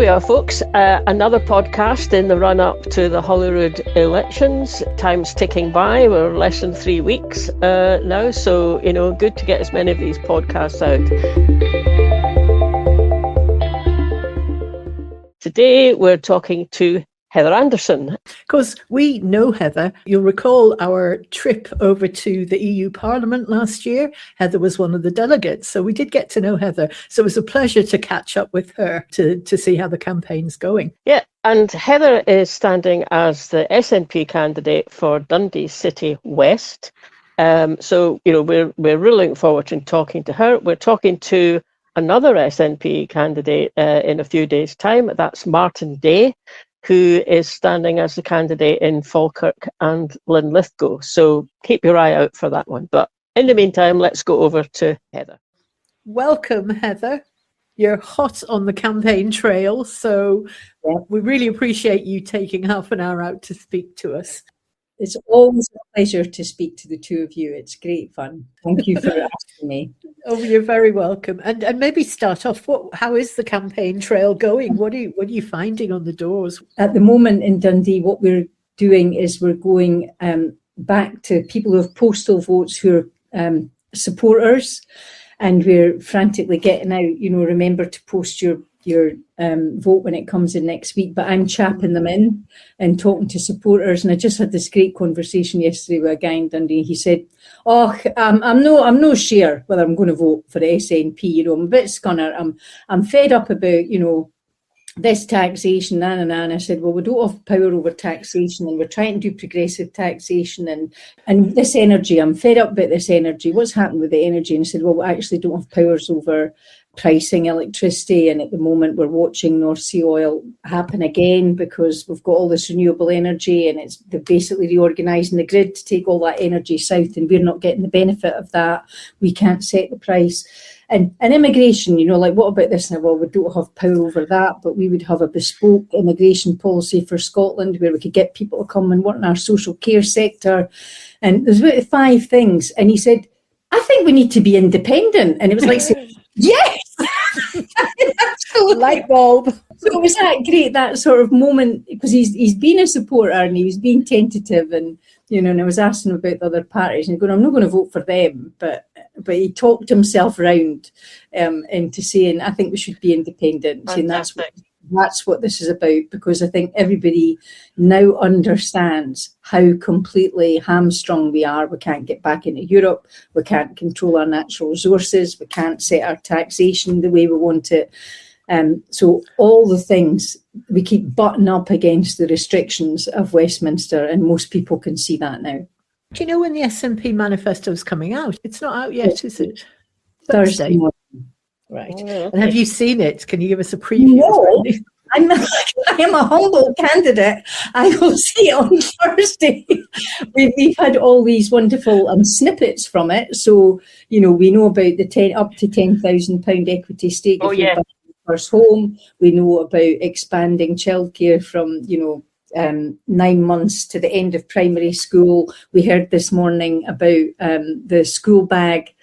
are, folks. Another podcast in the run-up to the Holyrood elections. Time's ticking by. We're less than 3 weeks now, so, good to get as many of these podcasts out. Today, we're talking to Heather Anderson. Of course, we know Heather. You'll recall our trip over to the EU Parliament last year. Heather was one of the delegates, so we did get to know Heather. So it was a pleasure to catch up with her to see how the campaign's going. Yeah, and Heather is standing as the SNP candidate for Dundee City West. So, we're really looking forward to talking to her. We're talking to another SNP candidate in a few days' time. That's Martin Day, who is standing as the candidate in Falkirk and Linlithgow. So keep your eye out for that one. But in the meantime, let's go over to Heather. Welcome, Heather. You're hot on the campaign trail, so we really appreciate you taking half an hour out to speak to us. It's always a pleasure to speak to the two of you. It's great fun. Thank you for asking me. Oh, you're very welcome. And maybe start off. How is the campaign trail going? What are you finding on the doors? At the moment in Dundee, what we're doing is we're going back to people who have postal votes who are supporters, and we're frantically getting out. Remember to post your vote when it comes in next week, but I'm chapping them in and talking to supporters. And I just had this great conversation yesterday with a guy in Dundee. He said, I'm no sure whether I'm going to vote for the SNP. I'm a bit scunner. I'm fed up about, this taxation, and I said, well, we don't have power over taxation, and we're trying to do progressive taxation and this energy. I'm fed up about this energy. What's happened with the energy? And I said, well, we actually don't have powers over pricing electricity, and at the moment we're watching North Sea oil happen again because we've got all this renewable energy, and they're basically reorganising the grid to take all that energy south, and we're not getting the benefit of that. We can't set the price. And immigration, what about this now? Well, we don't have power over that, but we would have a bespoke immigration policy for Scotland where we could get people to come and work in our social care sector. And there's about 5 things. And he said, I think we need to be independent. And it was like, saying, yes! Light bulb. So it was that sort of moment, because he's been a supporter and he was being tentative, and and I was asking him about the other parties, and he's going, I'm not going to vote for them, but he talked himself around into saying, I think we should be independent, saying that's what this is about, because I think everybody now understands how completely hamstrung we are. We can't get back into Europe, we can't control our natural resources, we can't set our taxation the way we want it. So all the things, we keep butting up against the restrictions of Westminster, and most people can see that now. Do you know when the SNP manifesto is coming out? It's not out yet, is it? Thursday morning. Right. Oh, okay. And have you seen it? Can you give us a preview? No, I am a humble candidate. I will see it on Thursday. We've had all these wonderful snippets from it. So, we know about the up to £10,000 equity stake. Oh, yeah. First home. We know about expanding childcare from 9 months to the end of primary school. We heard this morning about the school bag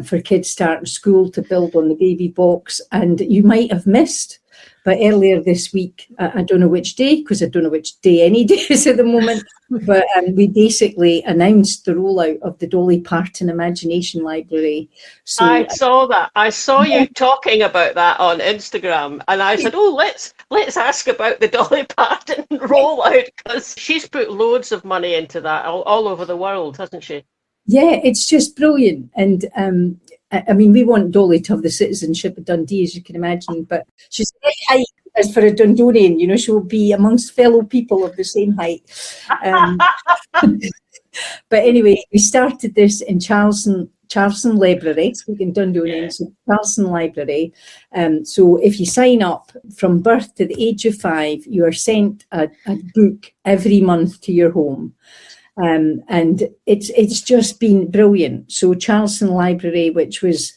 for kids starting school to build on the baby box. And you might have missed, but earlier this week, I don't know which day, because I don't know which day any day is at the moment, but we basically announced the rollout of the Dolly Parton Imagination Library. So I saw that. I saw you talking about that on Instagram, and I said, let's ask about the Dolly Parton rollout, because she's put loads of money into that all over the world, hasn't she? Yeah, it's just brilliant. And we want Dolly to have the citizenship of Dundee, as you can imagine, but she's very high as for a Dundonian, she will be amongst fellow people of the same height. But anyway, we started this in Charleston Library, speaking Dundonian, so Charleston Library. So if you sign up from birth to the age of 5, you are sent a book every month to your home. And it's just been brilliant. So Charleston Library, which was,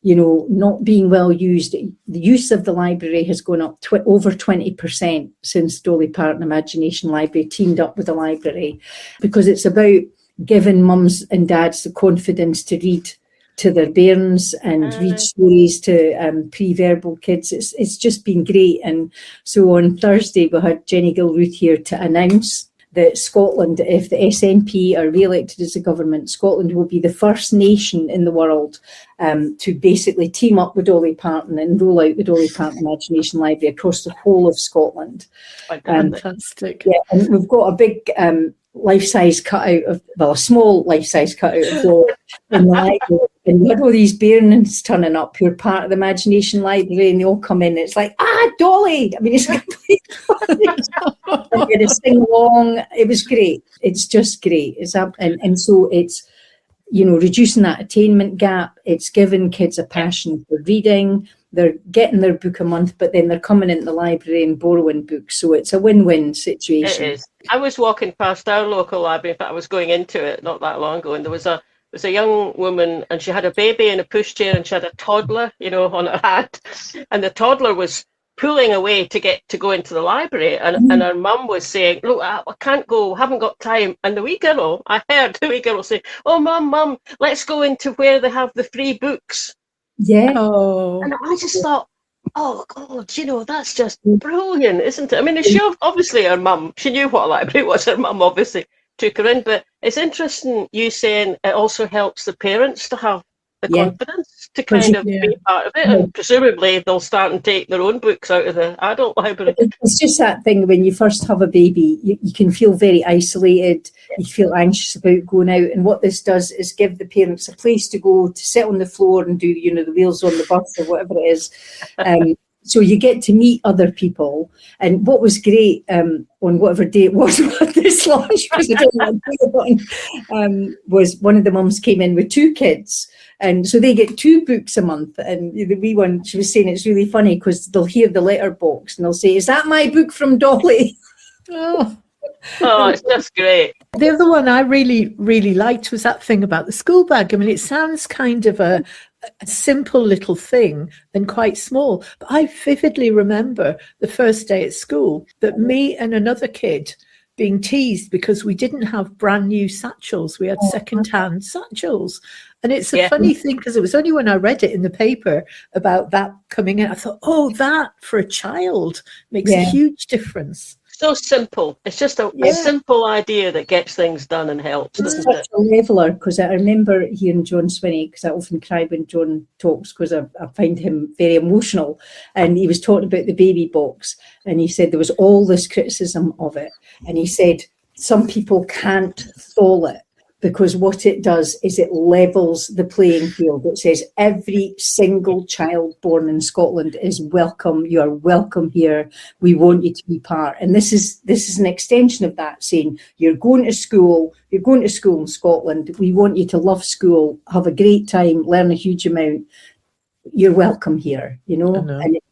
not being well used, the use of the library has gone up over 20% since Dolly Parton Imagination Library teamed up with the library, because it's about giving mums and dads the confidence to read to their bairns and read stories to pre-verbal kids. It's just been great. And so on Thursday, we had Jenny Gilruth here to announce that Scotland, if the SNP are re-elected as a government, Scotland will be the first nation in the world to basically team up with Dolly Parton and roll out the Dolly Parton Imagination Library across the whole of Scotland. Fantastic. Yeah, and we've got a big life-size cutout of, well, a small life-size cutout of Dolly in the library. And we had all these bairns turning up who are part of the Imagination Library, and they all come in. It's like, Dolly! I mean, it's completely funny. I'm going to sing along. It was great. It's just great. It's up, and so it's, you know, reducing that attainment gap. It's giving kids a passion for reading. They're getting their book a month, but then they're coming into the library and borrowing books. So it's a win-win situation. It is. I was walking past our local library. In fact, I was going into it not that long ago, and there was a young woman, and she had a baby in a pushchair, and she had a toddler, you know, on her hand, and the toddler was pulling away to go into the library, and her mum was saying, "Look, I can't go, haven't got time." And I heard the wee girl say, "Oh, mum, let's go into where they have the free books." Yeah. Oh. And I just thought, oh God, you know, that's just brilliant, isn't it? I mean, she obviously, her mum, she knew what a library was. Her mum obviously took her in, but it's interesting you saying it also helps the parents to have the confidence to kind of be part of it, and presumably they'll start and take their own books out of the adult library. It's just that thing, when you first have a baby, you can feel very isolated, you feel anxious about going out, and what this does is give the parents a place to go, to sit on the floor and do, you know, the wheels on the bus or whatever it is. So you get to meet other people. And what was great on whatever day it was at this launch, because I don't know what day it was one of the mums came in with 2 kids. And so they get 2 books a month. And the wee one, she was saying it's really funny because they'll hear the letterbox and they'll say, "Is that my book from Dolly?" Oh. Oh, it's just great. The other one I really, really liked was that thing about the school bag. I mean, it sounds kind of a simple little thing and quite small, but I vividly remember the first day at school that me and another kid being teased because we didn't have brand new satchels. We had second-hand satchels. And it's a funny thing, because it was only when I read it in the paper about that coming in, I thought, oh, that for a child makes a huge difference. So simple. It's just a simple idea that gets things done and helps, It's doesn't such it? a leveller, because I remember hearing John Swinney, because I often cry when John talks because I find him very emotional, and he was talking about the baby box, and he said there was all this criticism of it, and he said some people can't stall it, because what it does is it levels the playing field. It says every single child born in Scotland is welcome. You are welcome here. We want you to be part. And this is an extension of that, saying you're going to school in Scotland. We want you to love school, have a great time, learn a huge amount. You're welcome here, you know.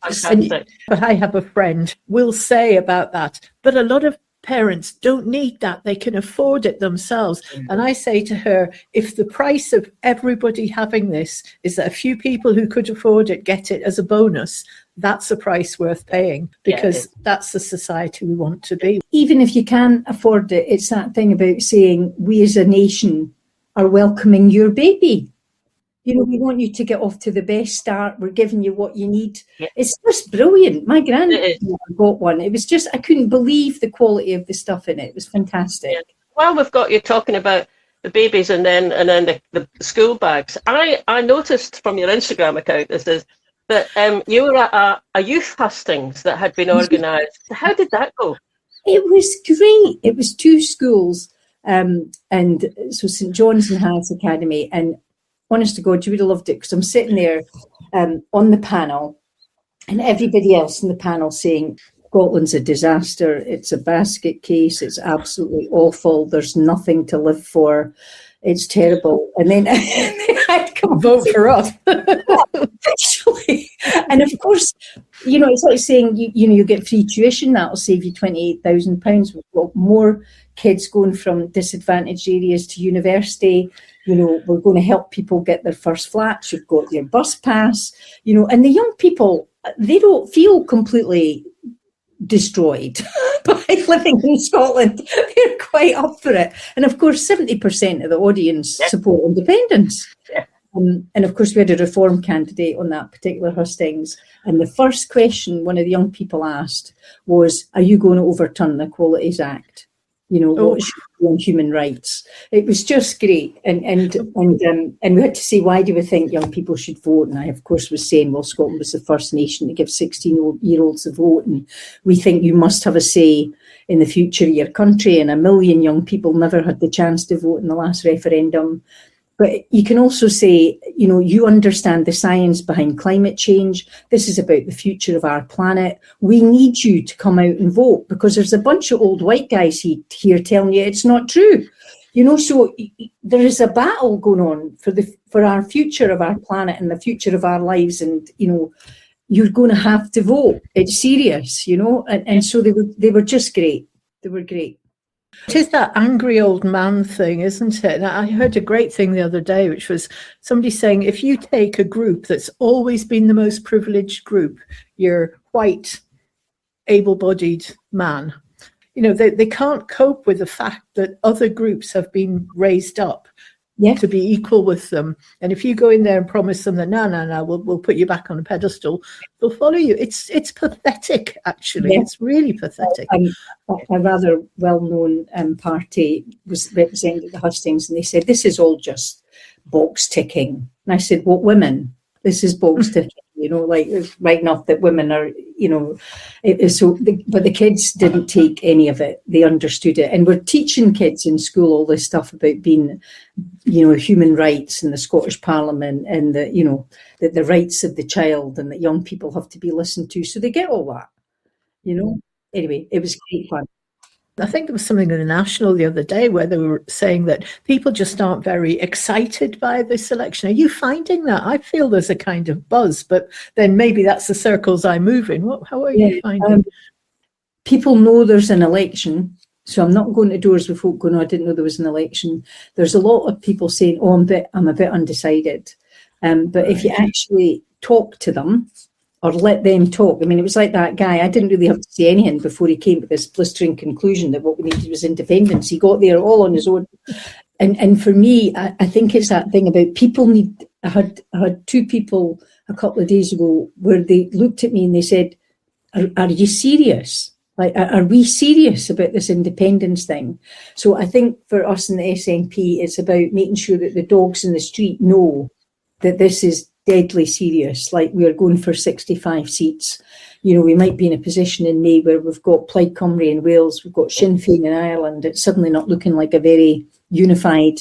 But I have a friend will say about that, but a lot of parents don't need that. They can afford it themselves. And I say to her, if the price of everybody having this is that a few people who could afford it get it as a bonus, that's a price worth paying, because that's the society we want to be. Even if you can afford it, it's that thing about saying we as a nation are welcoming your baby. You know, we want you to get off to the best start. We're giving you what you need. Yeah. It's just brilliant. My granddaughter got one. It was just, I couldn't believe the quality of the stuff in it. It was fantastic. Yeah. Well, we've got you talking about the babies and then the school bags. I noticed from your Instagram account that you were at a youth hustings that had been organised. How did that go? It was great. It was 2 schools, and so St John's and Harris Academy, and honest to God, you would have loved it, because I'm sitting there on the panel, and everybody else in the panel saying, Scotland's a disaster, it's a basket case, it's absolutely awful, there's nothing to live for, it's terrible. And then I'd come vote for us. Actually. And of course, you know, it's like saying, you get free tuition, that'll save you £28,000. We've got more kids going from disadvantaged areas to university. You know, we're going to help people get their first flats. You've got your bus pass, you know, and the young people, they don't feel completely destroyed by living in Scotland. They're quite up for it. And of course, 70% of the audience support independence. Yeah. And of course, we had a Reform candidate on that particular hustings. And the first question one of the young people asked was, are you going to overturn the Equalities Act? You know, what should be on human rights? It was just great. And we had to say, why do we think young people should vote? And I, of course, was saying, well, Scotland was the first nation to give 16-year-olds the vote. And we think you must have a say in the future of your country. And 1 million young people never had the chance to vote in the last referendum. But you can also say, you know, you understand the science behind climate change. This is about the future of our planet. We need you to come out and vote, because there's a bunch of old white guys here telling you it's not true. You know, so there is a battle going on for our future of our planet and the future of our lives. And, you know, you're going to have to vote. It's serious, you know. And so they were just great. They were great. It is that angry old man thing, isn't it? And I heard a great thing the other day, which was somebody saying, if you take a group that's always been the most privileged group, your white, able-bodied man, you know, they can't cope with the fact that other groups have been raised up to be equal with them. And if you go in there and promise them that, no, we'll put you back on a pedestal, they'll follow you. It's pathetic, actually. Yeah. It's really pathetic. A rather well-known party was represented at the hustings, and they said, this is all just box ticking. And I said, what, women? This is box ticking. You know, like, it's right enough that women are, you know, but the kids didn't take any of it. They understood it. And we're teaching kids in school all this stuff about being, you know, human rights in the Scottish Parliament, and that, you know, that the rights of the child and that young people have to be listened to. So they get all that, you know. Anyway, it was great fun. I think there was something in the National the other day where they were saying that people just aren't very excited by this election. Are you finding that? I feel there's a kind of buzz, but then maybe that's the circles I move in. How are you finding? People know there's an election, so I'm not going to doors with folk going, oh, I didn't know there was an election. There's a lot of people saying, oh, I'm a bit undecided. But if you actually talk to them, or let them talk. I mean, it was like that guy. I didn't really have to say anything before he came to this blistering conclusion that what we needed was independence. He got there all on his own. And for me, I think it's that thing about people need. I had two people a couple of days ago where they looked at me and they said, are you serious? Like, are we serious about this independence thing? So I think for us in the SNP, it's about making sure that the dogs in the street know that this is deadly serious. Like, we're going for 65 seats. You know, we might be in a position in May where we've got Plaid Cymru in Wales, we've got Sinn Féin in Ireland. It's suddenly not looking like a very unified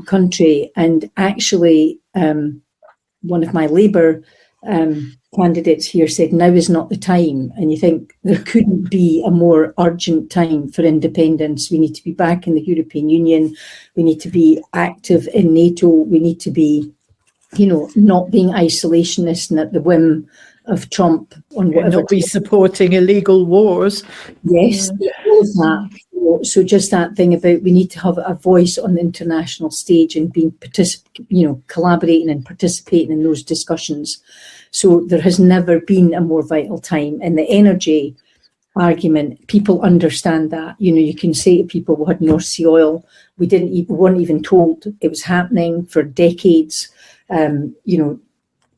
country. And actually, one of my Labour candidates here said, now is not the time. And you think there couldn't be a more urgent time for independence. We need to be back in the European Union. We need to be active in NATO. We need to be, you know, not being isolationist and at the whim of Trump on whatever. Not be supporting illegal wars. Yes, all of that. So just that thing about we need to have a voice on the international stage and being collaborating and participating in those discussions. So there has never been a more vital time. And the energy argument, people understand that. You know, you can say to people, we had North Sea oil. We weren't even told it was happening for decades. There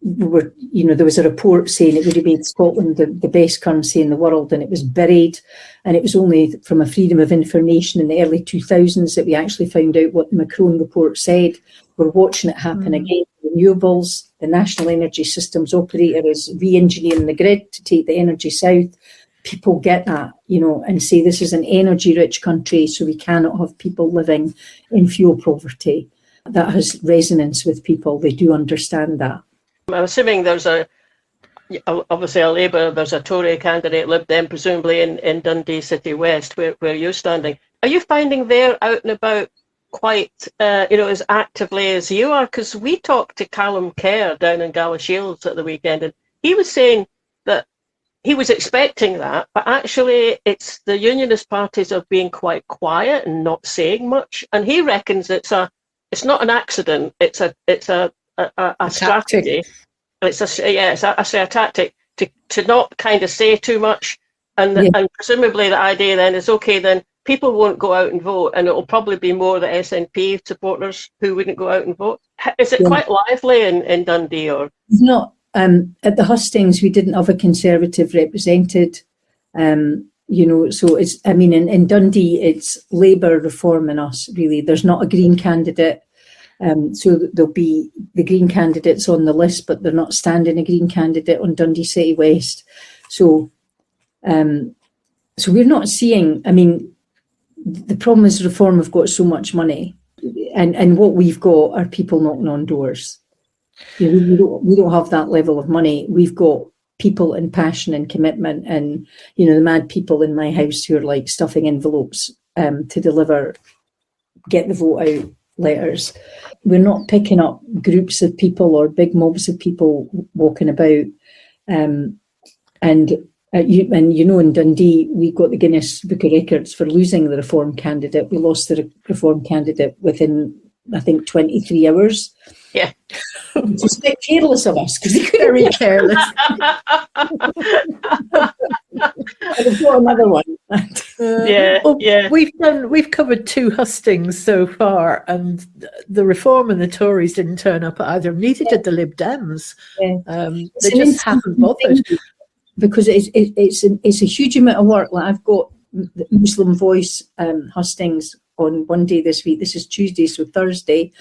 was a report saying it would have made Scotland the best currency in the world, and it was buried. And it was only from a freedom of information in the early 2000s that we actually found out what the Macron report said. We're watching it happen again. Renewables, the National Energy Systems Operator is re-engineering the grid to take the energy south. People get that, you know, and say this is an energy-rich country, so we cannot have people living in fuel poverty. That has resonance with people. They do understand that. I'm assuming there's obviously a Labour, there's a Tory candidate, Lib Dem, presumably in Dundee City West, where you're standing. Are you finding they're out and about quite, as actively as you are? Because we talked to Callum Kerr down in Galashiels at the weekend, and he was saying that he was expecting that, but actually it's the unionist parties are being quite quiet and not saying much. And he reckons it's not an accident. It's a strategy. It's a tactic to not kind of say too much, and presumably the idea then is, okay, then people won't go out and vote, and it will probably be more the SNP supporters who wouldn't go out and vote. Is it quite lively in Dundee, or? It's not. At the hustings, we didn't have a Conservative represented. So it's, I mean, in Dundee, it's Labour, Reform and us, really. There's not a Green candidate. So there'll be the Green candidates on the list, but they're not standing a Green candidate on Dundee City West. So we're not seeing, I mean, the problem is Reform have got so much money, and what we've got are people knocking on doors. We don't have that level of money. We've got people and passion and commitment, and the mad people in my house who are like stuffing envelopes to deliver get the vote out letters. We're not picking up groups of people or big mobs of people walking about. In Dundee, we got the Guinness Book of Records for losing the Reform candidate. We lost the Reform candidate within, I think, 23 hours. Yeah. It's a bit careless of us, because he could Very careless. have got another one. We've covered 2 hustings so far, and the Reform and the Tories didn't turn up either. Neither did the Lib Dems. They just haven't bothered. Because it's a huge amount of work. Like, I've got the Muslim Voice hustings on one day this week. This is Tuesday, so Thursday.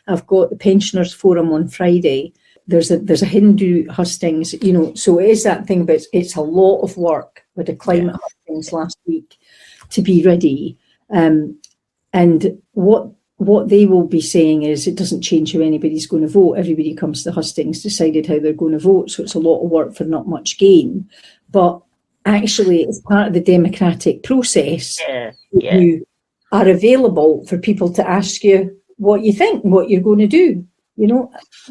I've got the Pensioners Forum on Friday. There's a Hindu hustings, so it is that thing, but it's a lot of work with the climate hustings last week to be ready. And what they will be saying is it doesn't change how anybody's going to vote. Everybody comes to the hustings decided how they're going to vote, so it's a lot of work for not much gain. But actually, it's part of the democratic process. You are available for people to ask you what you think, what you're going to do.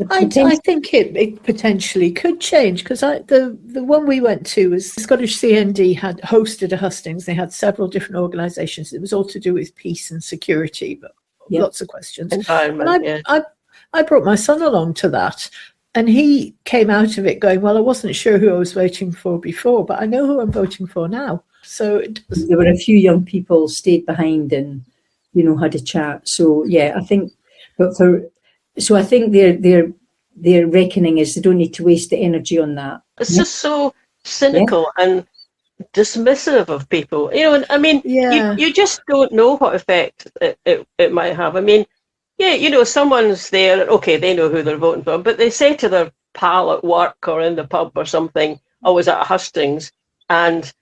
I think it potentially could change, because the one we went to was Scottish CND had hosted a hustings. They had several different organisations. It was all to do with peace and security, but lots of questions. Environment, I brought my son along to that, and he came out of it going, well, I wasn't sure who I was voting for before, but I know who I'm voting for now. So there were a few young people stayed behind and had a chat. So I think, I think their reckoning is they don't need to waste the energy on that. It's just so cynical and dismissive of people, and I mean, you just don't know what effect it might have. I mean, someone's there, okay, they know who they're voting for, but they say to their pal at work or in the pub or something, I was at a hustings, and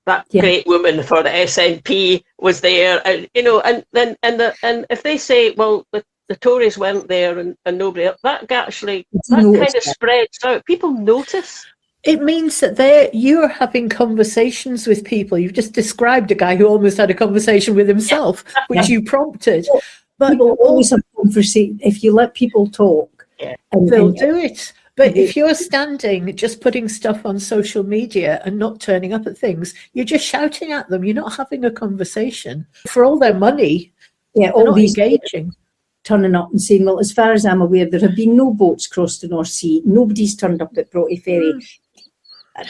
that great woman for the SNP was there, and if they say, well, the Tories weren't there and nobody else, that kind of spreads out. People notice. It means that you're having conversations with people. You've just described a guy who almost had a conversation with himself, which you prompted. But people always have conversation. If you let people talk, they'll do it. But if you're standing, just putting stuff on social media and not turning up at things, you're just shouting at them. You're not having a conversation. For all their money, they're not engaging. Turning up and saying, well, as far as I'm aware, there have been no boats crossed the North Sea. Nobody's turned up at Broughty Ferry.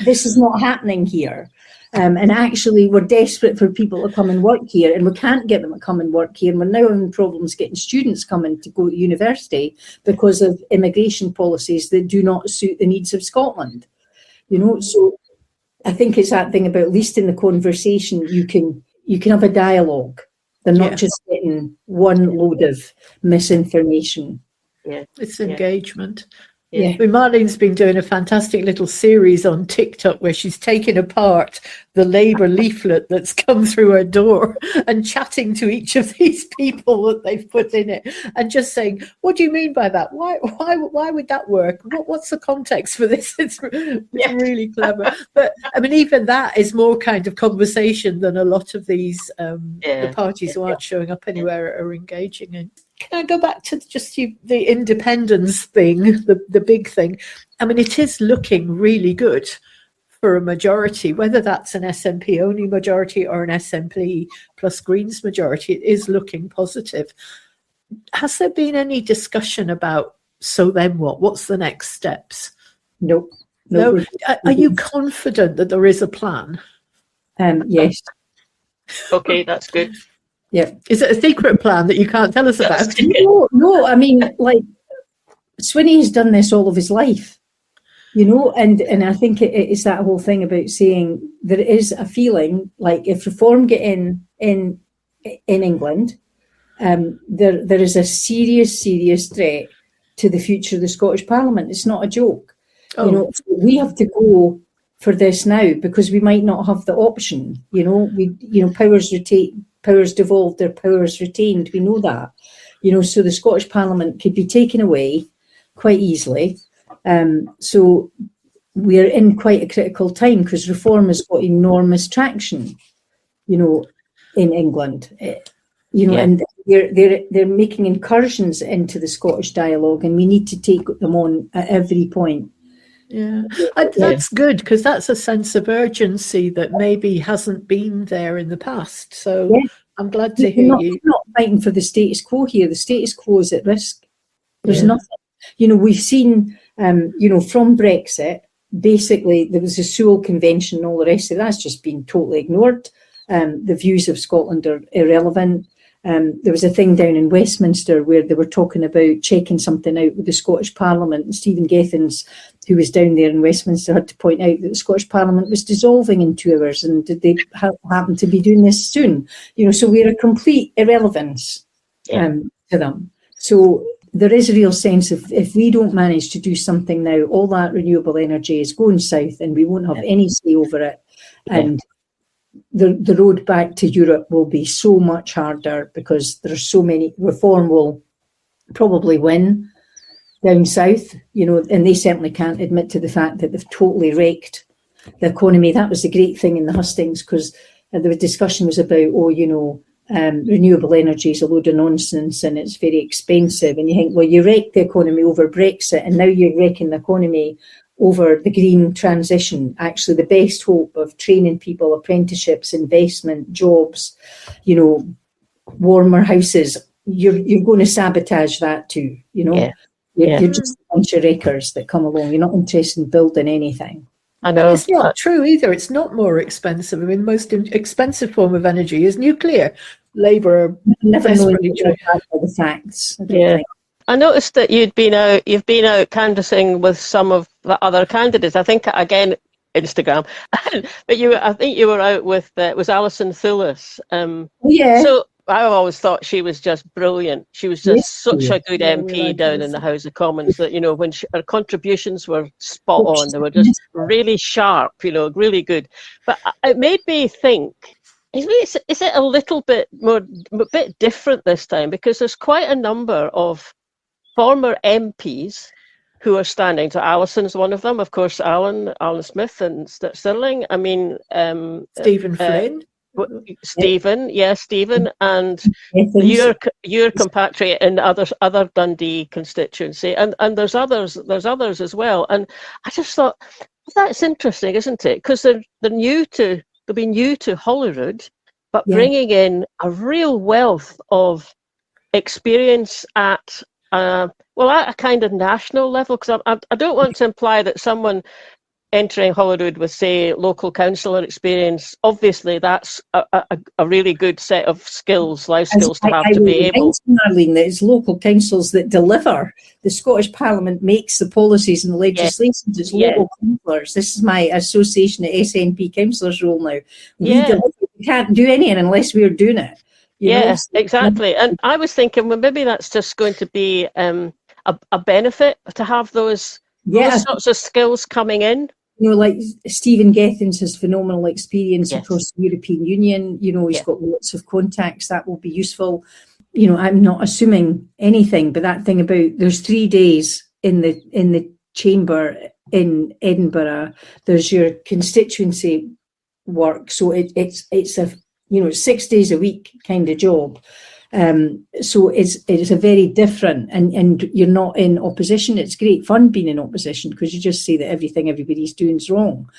This is not happening here. And actually, we're desperate for people to come and work here, and we can't get them to come and work here. And we're now having problems getting students coming to go to university because of immigration policies that do not suit the needs of Scotland. So I think it's that thing about, at least in the conversation, you can have a dialogue. They're not just getting one load of misinformation. It's engagement. Marlene's been doing a fantastic little series on TikTok where she's taken apart the Labour leaflet that's come through her door and chatting to each of these people that they've put in it and just saying, what do you mean by that? Why would that work? What's the context for this? It's really clever. But I mean, even that is more kind of conversation than a lot of these the parties who aren't showing up anywhere are engaging in. Can I go back to just the independence thing, the big thing? I mean, it is looking really good for a majority, whether that's an SNP only majority or an SNP plus Greens majority. It is looking positive. Has there been any discussion about, so then what? What's the next steps? No. Are you confident that there is a plan? Yes. Okay, that's good. Yeah. Is it a secret plan that you can't tell us about? No. I mean, like, Swinney has done this all of his life, you know, and I think it's that whole thing about saying there is a feeling like if reform get in England, there is a serious threat to the future of the Scottish Parliament. It's not a joke. Oh. You know, we have to go for this now because we might not have the option. You know, powers devolved, their powers retained. We know that. You know, so the Scottish Parliament could be taken away quite easily. So we're in quite a critical time because reform has got enormous traction, you know, in England. You know, and they're making incursions into the Scottish dialogue, and we need to take them on at every point. Yeah, that's good because that's a sense of urgency that maybe hasn't been there in the past. So I'm glad to hear you. We're not fighting for the status quo here. The status quo is at risk. There's nothing. You know, we've seen, you know, from Brexit, basically there was a Sewell Convention and all the rest of it. That's just been totally ignored. The views of Scotland are irrelevant. There was a thing down in Westminster where they were talking about checking something out with the Scottish Parliament, and Stephen Gethin's, who was down there in Westminster, had to point out that the Scottish Parliament was dissolving in 2 hours, and did they happen to be doing this soon? You know, so we're a complete irrelevance to them. So there is a real sense of if we don't manage to do something now, all that renewable energy is going south, and we won't have any say over it, and the road back to Europe will be so much harder because there's so many. Reform will probably win down south, you know, and they certainly can't admit to the fact that they've totally wrecked the economy. That was the great thing in the hustings, because the discussion was about, renewable energy is a load of nonsense and it's very expensive. And you think, well, you wrecked the economy over Brexit, and now you're wrecking the economy over the green transition. Actually, the best hope of training people, apprenticeships, investment, jobs, you know, warmer houses, you're going to sabotage that too, you know. You're just a bunch of wreckers that come along. You're not interested in building anything. I know. It's not true either. It's not more expensive. I mean, the most expensive form of energy is nuclear. Labour never desperately know the facts. I noticed that you've been out canvassing with some of the other candidates. I think again Instagram, but I think you were out with was Alison Thewlis. So I've always thought she was just brilliant. She was just such a good MP down in the House of Commons that, you know, when her contributions were spot on, they were just really sharp, you know, really good. But it made me think, is it a little bit different this time? Because there's quite a number of former MPs who are standing. So Alison's one of them, of course. Alan Smith and Stirling. I mean, Stephen Flynn. Stephen, and your compatriot in other Dundee constituency, and there's others as well. And I just thought, well, that's interesting, isn't it? Because they'll be new to Holyrood, but bringing in a real wealth of experience at a kind of national level. Because I don't want to imply that someone entering Holyrood with, say, local councillor experience, obviously that's a really good set of skills, life skills to have to be able. Marlene, that it's local councils that deliver. The Scottish Parliament makes the policies and the legislation. It's local councillors. This is my association at SNP councillors role now. We can't do anything unless we're doing it. Yes, exactly. And I was thinking, well, maybe that's just going to be a benefit to have those sorts of skills coming in. You know, like Stephen Gethin's has phenomenal experience across the European Union. You know, he's got lots of contacts. That will be useful. You know, I'm not assuming anything, but that thing about there's 3 days in the chamber in Edinburgh. There's your constituency work, so it's a 6 days a week kind of job. So it's a very different, and you're not in opposition. It's great fun being in opposition because you just say that everything everybody's doing is wrong.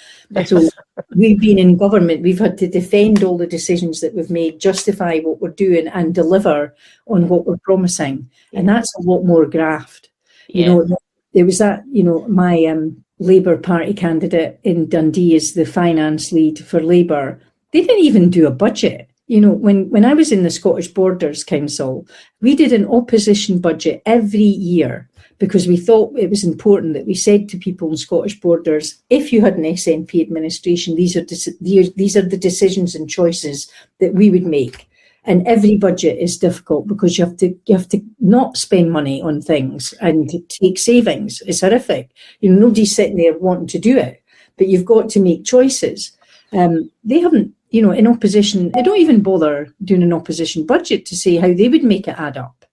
So we've been in government, we've had to defend all the decisions that we've made, justify what we're doing and deliver on what we're promising. And that's a lot more graft. You know, there was that, you know, my Labour Party candidate in Dundee is the finance lead for Labour. They didn't even do a budget. when I was in the Scottish Borders Council, we did an opposition budget every year because we thought it was important that we said to people in Scottish Borders, if you had an SNP administration, these are the decisions and choices that we would make. And every budget is difficult because you have to not spend money on things and take savings. It's horrific. Nobody's sitting there wanting to do it, but you've got to make choices. They haven't, in opposition, they don't even bother doing an opposition budget to say how they would make it add up.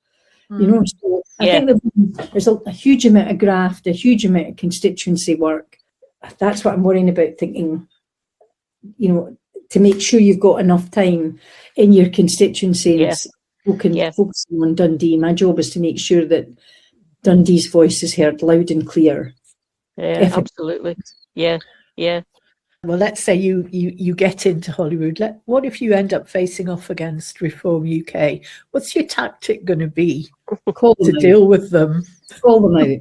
So I think there's a huge amount of graft, a huge amount of constituency work. That's what I'm worrying about, thinking, to make sure you've got enough time in your constituencies focusing on Dundee. My job is to make sure that Dundee's voice is heard loud and clear. Yeah, absolutely. Yeah. Well, let's say you get into Holyrood. What if you end up facing off against Reform UK? What's your tactic going to be to deal with them? Call them out.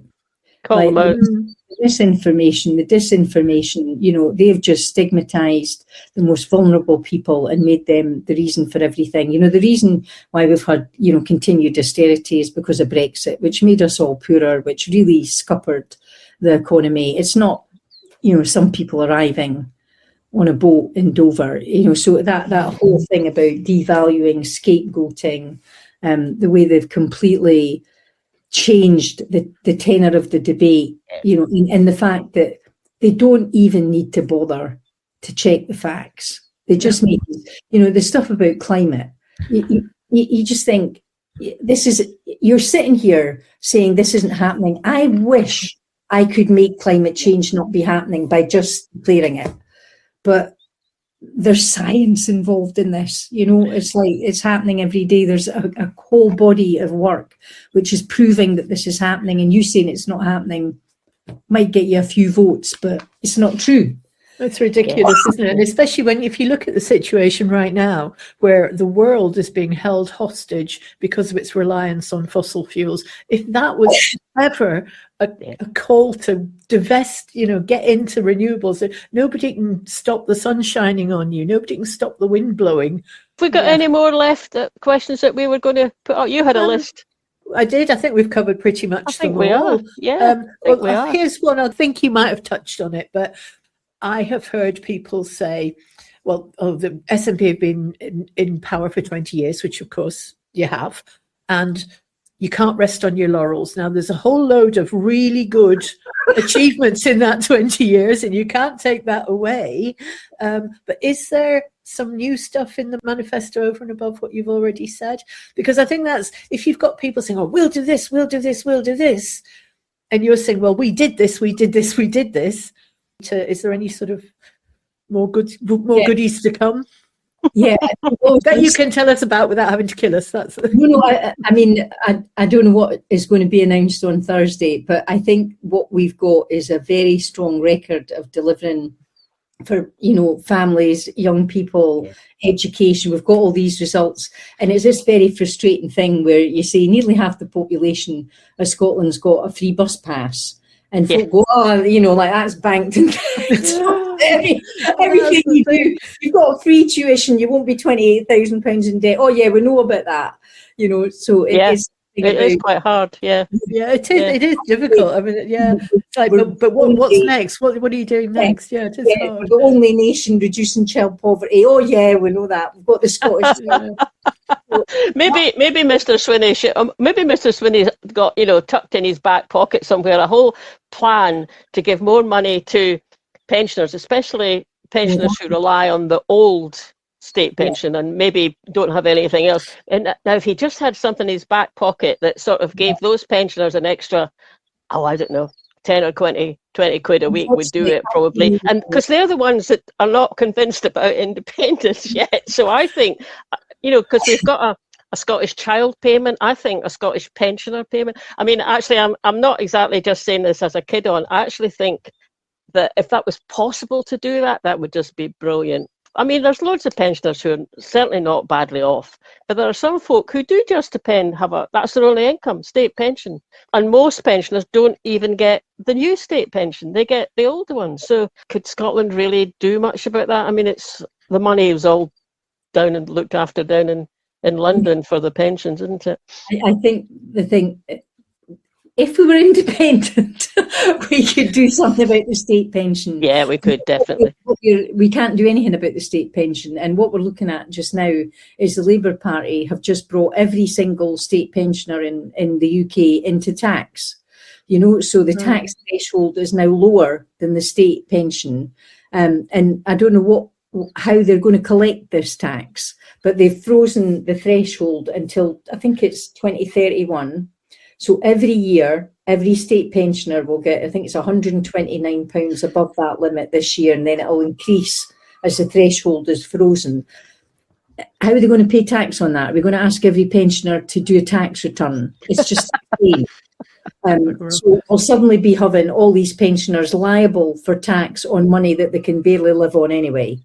Call them out. The disinformation, they've just stigmatized the most vulnerable people and made them the reason for everything. The reason why we've had, continued austerity is because of Brexit, which made us all poorer, which really scuppered the economy. It's not, some people arriving on a boat in Dover, so that whole thing about devaluing, scapegoating, the way they've completely changed the tenor of the debate, and the fact that they don't even need to bother to check the facts. They just make, the stuff about climate. You just think, you're sitting here saying this isn't happening. I wish I could make climate change not be happening by just declaring it. But there's science involved in this, it's like it's happening every day. There's a whole body of work which is proving that this is happening, and you saying it's not happening might get you a few votes, but it's not true. It's ridiculous, isn't it? And especially if you look at the situation right now, where the world is being held hostage because of its reliance on fossil fuels. If that was ever a call to divest, get into renewables, nobody can stop the sun shining on you. Nobody can stop the wind blowing. Have we got any more left questions that we were going to put out? You had a list. I did. I think we've covered pretty much them all. We are. Yeah, we are. Here's one. I think you might have touched on it, but I have heard people say, the SNP have been in power for 20 years, which of course you have, and you can't rest on your laurels. Now, there's a whole load of really good achievements in that 20 years, and you can't take that away. But is there some new stuff in the manifesto over and above what you've already said? Because I think that's, if you've got people saying, we'll do this, we'll do this, we'll do this, and you're saying, we did this, we did this, we did this. Is there any sort of more goodies to come? Yeah, that you can tell us about without having to kill us. That's I don't know what is going to be announced on Thursday, but I think what we've got is a very strong record of delivering for families, young people, education. We've got all these results, and it's this very frustrating thing where you say nearly half the population of Scotland's got a free bus pass. And folk go, like that's banked and everything you do. You've got free tuition. You won't be £28,000 in debt. Oh yeah, we know about that. So it is. It is quite hard. Yeah, it is. Yeah. It is difficult. I mean, it's like, but what's next? What are you doing next? Yeah, it is hard. We're the only nation reducing child poverty. Oh yeah, we know that. We've got the Scottish. Maybe Mr. Swinney's got tucked in his back pocket somewhere a whole plan to give more money to pensioners, especially pensioners who rely on the old state pension and maybe don't have anything else. And now, if he just had something in his back pocket that sort of gave those pensioners an extra, I don't know, 10 or 20 quid a week would do it probably. And because they're the ones that are not convinced about independence yet. So I think, because we've got a Scottish child payment, I think a Scottish pensioner payment. I mean, actually, I'm not exactly just saying this as a kid on. I actually think that if that was possible to do that, that would just be brilliant. I mean, there's loads of pensioners who are certainly not badly off, but there are some folk who do just that's their only income, state pension. And most pensioners don't even get the new state pension, they get the old one. So could Scotland really do much about that? I mean, the money is all down and looked after down in London for the pensions, isn't it? I think the thing, if we were independent, we could do something about the state pension. Yeah, we could, definitely. We can't do anything about the state pension. And what we're looking at just now is the Labour Party have just brought every single state pensioner in the UK into tax. You know, so the tax threshold is now lower than the state pension. And I don't know how they're going to collect this tax, but they've frozen the threshold until, I think it's 2031. So every year, every state pensioner will get, I think it's £129 above that limit this year, and then it'll increase as the threshold is frozen. How are they going to pay tax on that? Are we going to ask every pensioner to do a tax return? It's just insane. So we'll suddenly be having all these pensioners liable for tax on money that they can barely live on anyway.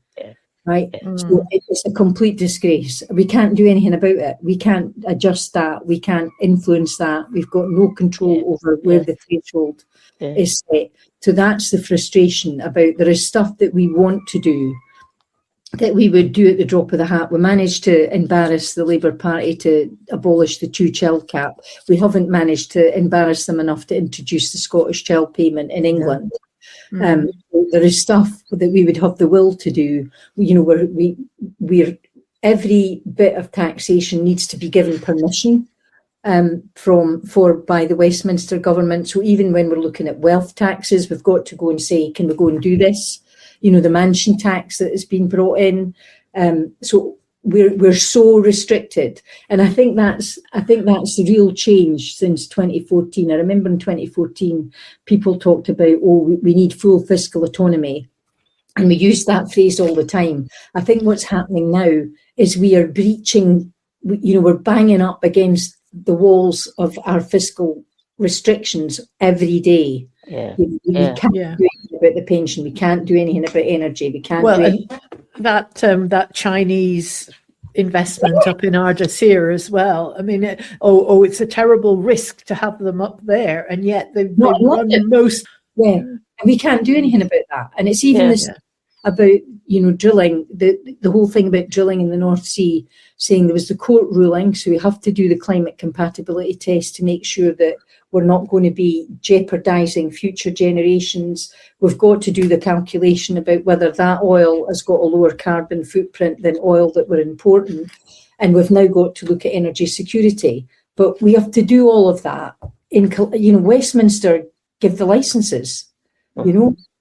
Right? So it's a complete disgrace. We can't do anything about it. We can't adjust that. We can't influence that. We've got no control over where the threshold is set. So that's the frustration about, there is stuff that we want to do that we would do at the drop of the hat. We managed to embarrass the Labour Party to abolish the 2-child cap. We haven't managed to embarrass them enough to introduce the Scottish child payment in England. There is stuff that we would have the will to do. You know, we're every bit of taxation needs to be given permission by the Westminster government. So even when we're looking at wealth taxes, we've got to go and say, can we go and do this? You know, the mansion tax that has been brought in. So we're so restricted, and I think that's the real change since 2014. I remember in 2014, people talked about, we need full fiscal autonomy, and we use that phrase all the time. I think what's happening now is we are breaching. We're banging up against the walls of our fiscal restrictions every day. We can't do anything about the pension. We can't do anything about energy. We can't do anything. That Chinese investment up in Ardashir as well. I mean, it's a terrible risk to have them up there, and yet they run most. Yeah, and we can't do anything about that. And it's even this about drilling. The whole thing about drilling in the North Sea, saying there was the court ruling, so we have to do the climate compatibility test to make sure that we're not going to be jeopardising future generations. We've got to do the calculation about whether that oil has got a lower carbon footprint than oil that we're importing. And we've now got to look at energy security. But we have to do all of that. Westminster give the licenses,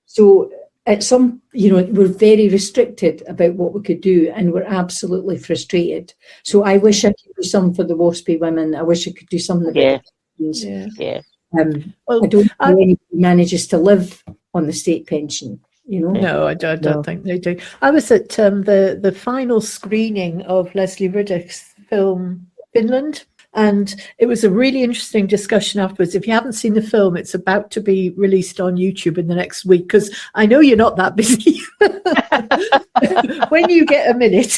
So at some, we're very restricted about what we could do, and we're absolutely frustrated. So I wish I could do something for the WASPy women. I wish I could do something about I don't know anybody manages to live on the state pension. No, I don't think they do. I was at the final screening of Leslie Riddick's film Finland, and it was a really interesting discussion afterwards. If you haven't seen the film, it's about to be released on YouTube in the next week, because I know you're not that busy. When you get a minute,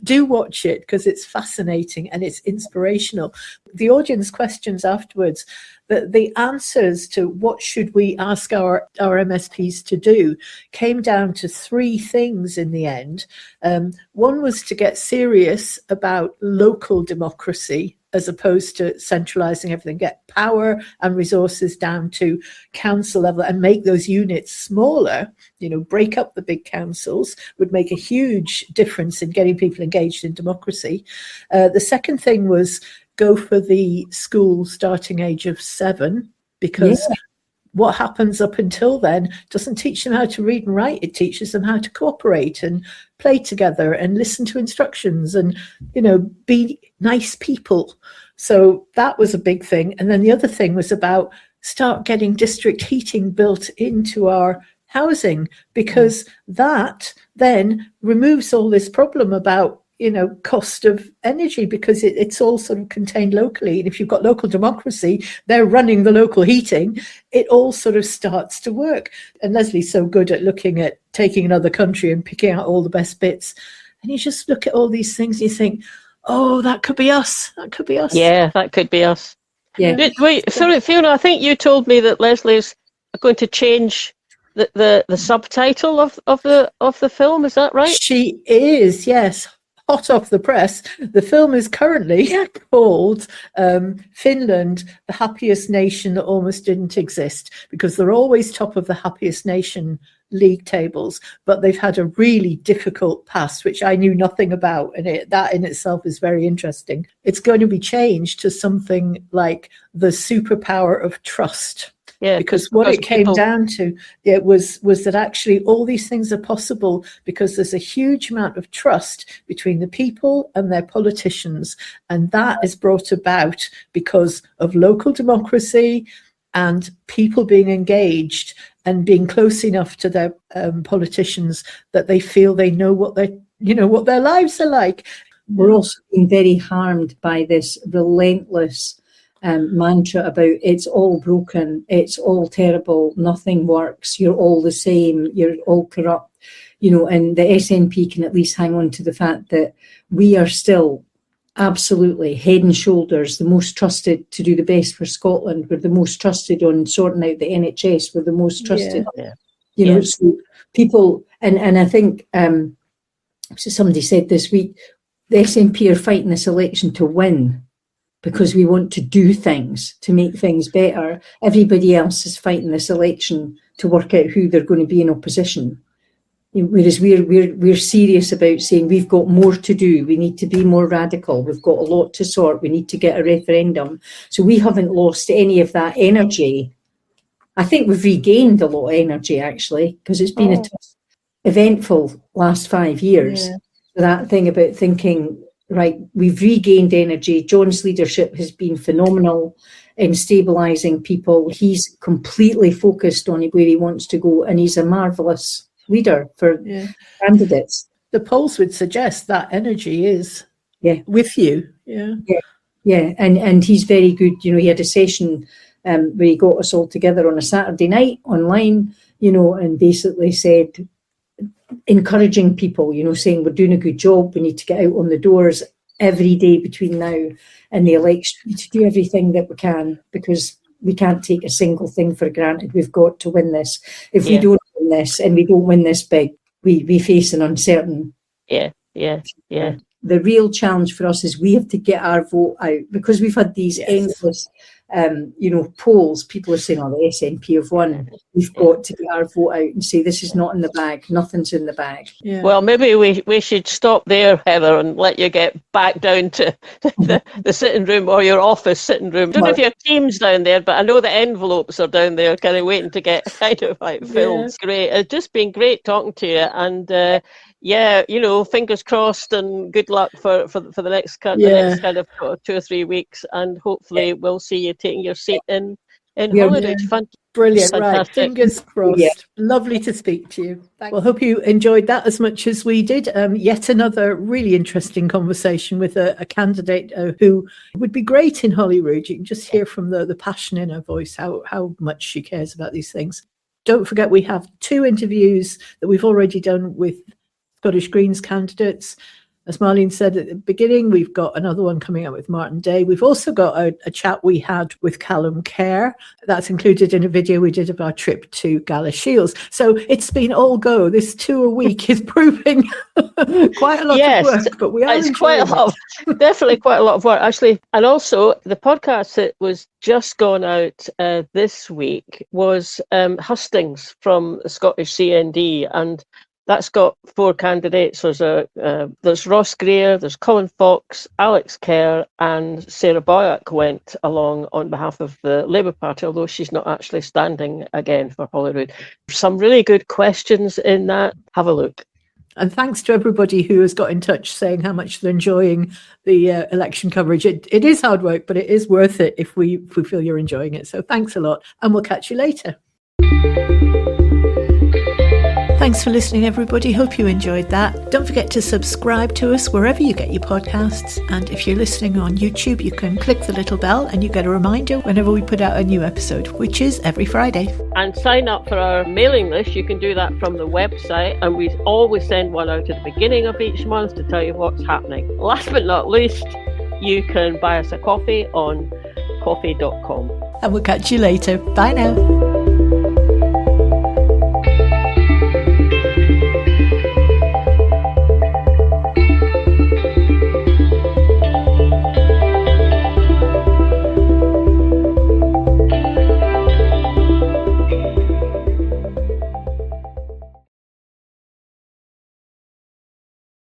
do watch it, because it's fascinating and it's inspirational. The audience questions afterwards, the answers to what should we ask our MSPs to do came down to 3 things in the end. One was to get serious about local democracy, as opposed to centralising everything, get power and resources down to council level and make those units smaller, break up the big councils would make a huge difference in getting people engaged in democracy. The second thing was go for the school starting age of 7, because what happens up until then doesn't teach them how to read and write. It teaches them how to cooperate and play together and listen to instructions and, be nice people. So that was a big thing. And then the other thing was about start getting district heating built into our housing, because that then removes all this problem about cost of energy, because it's all sort of contained locally. And if you've got local democracy, they're running the local heating, it all sort of starts to work. And Leslie's so good at looking at taking another country and picking out all the best bits. And you just look at all these things and you think, that could be us. That could be us. Yeah, that could be us. Yeah. Wait, sorry, Fiona, I think you told me that Leslie's going to change the subtitle of the film. Is that right? She is, yes. hot off the press, the film is currently called Finland, the happiest nation that almost didn't exist, because they're always top of the happiest nation league tables, but they've had a really difficult past, which I knew nothing about, and that in itself is very interesting. It's going to be changed to something like the superpower of trust. Yeah, because what it came down to was that actually all these things are possible because there's a huge amount of trust between the people and their politicians, and that is brought about because of local democracy and people being engaged and being close enough to their politicians that they feel they know what their lives are like. We're also being very harmed by this relentless mantra about it's all broken, it's all terrible, nothing works, you're all the same, you're all corrupt, and the SNP can at least hang on to the fact that we are still absolutely head and shoulders the most trusted to do the best for Scotland. We're the most trusted on sorting out the NHS. We're the most trusted. So people, and I think somebody said this week, the SNP are fighting this election to win because we want to do things to make things better. Everybody else is fighting this election to work out who they're going to be in opposition. Whereas we're serious about saying we've got more to do, we need to be more radical, we've got a lot to sort, we need to get a referendum. So we haven't lost any of that energy. I think we've regained a lot of energy, actually, because it's been a tough, eventful last 5 years. Yeah. So that thing about thinking, right, we've regained energy. John's leadership has been phenomenal in stabilising people. He's completely focused on where he wants to go, and he's a marvellous leader for candidates. The polls would suggest that energy is with you. And he's very good. He had a session where he got us all together on a Saturday night online, and basically said, encouraging people, saying we're doing a good job, we need to get out on the doors every day between now and the election. We need to do everything that we can, because we can't take a single thing for granted. We've got to win this. If we don't win this, and we don't win this big, we face an uncertain. The real challenge for us is we have to get our vote out, because we've had these endless, polls. People are saying, the SNP have won. We've got to get our vote out and say, this is not in the bag. Nothing's in the bag. Yeah. Well, maybe we should stop there, Heather, and let you get back down to the sitting room or your office sitting room. I don't know if your team's down there, but I know the envelopes are down there kind of waiting to get kind of like filled. Yeah. Great. It's just been great talking to you. And fingers crossed, and good luck for the next kind of 2 or 3 weeks, and hopefully we'll see you taking your seat in Holyrood. Brilliant. Fantastic. Right, fingers crossed. Lovely to speak to you. Thanks. Well, hope you enjoyed that as much as we did. Yet another really interesting conversation with a candidate who would be great in Holyrood. You can just hear from the passion in her voice how much she cares about these things. Don't forget, we have 2 interviews that we've already done with Scottish Greens candidates. As Marlene said at the beginning, we've got another one coming up with Martin Day. We've also got a chat we had with Callum Kerr. That's included in a video we did of our trip to Gala Shields. So it's been all go. This 2 a week is proving quite a lot of work, but we are it's quite a lot definitely quite a lot of work, actually. And also, the podcast that was just gone out this week was Hustings from the Scottish CND, and that's got 4 candidates. There's Ross Greer, there's Colin Fox, Alex Kerr, and Sarah Boyack went along on behalf of the Labour Party, although she's not actually standing again for Holyrood. Some really good questions in that. Have a look. And thanks to everybody who has got in touch saying how much they're enjoying the election coverage. It is hard work, but it is worth it if we feel you're enjoying it. So thanks a lot, and we'll catch you later. Thanks for listening, everybody. Hope you enjoyed that. Don't forget to subscribe to us wherever you get your podcasts. And if you're listening on YouTube, you can click the little bell and you get a reminder whenever we put out a new episode, which is every Friday. And sign up for our mailing list. You can do that from the website. And we always send one out at the beginning of each month to tell you what's happening. Last but not least, you can buy us a coffee on coffee.com. And we'll catch you later. Bye now.